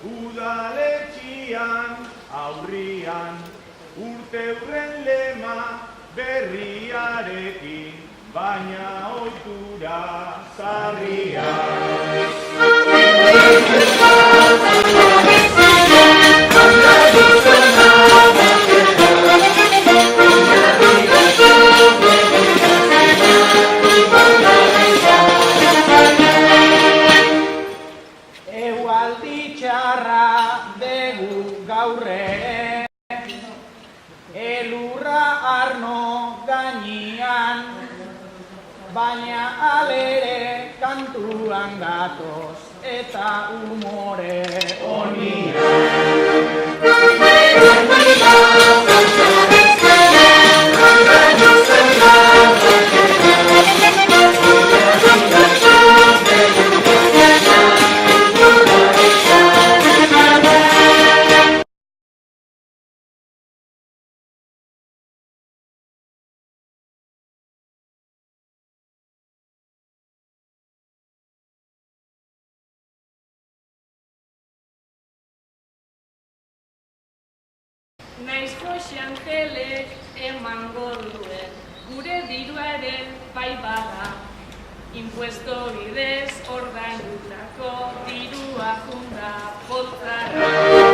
Udaletxian aurrian urte urren lema berriarekin, baina ohitura sarrian. Egualdi txarra degu gaur ere, elurra arno gainean, baina alere kantuan gatoz eta umore honian. Naizko xantelek emango duen, gure diruaren bai bada. Impuesto bidez ordaindutako dirua junda poltzara.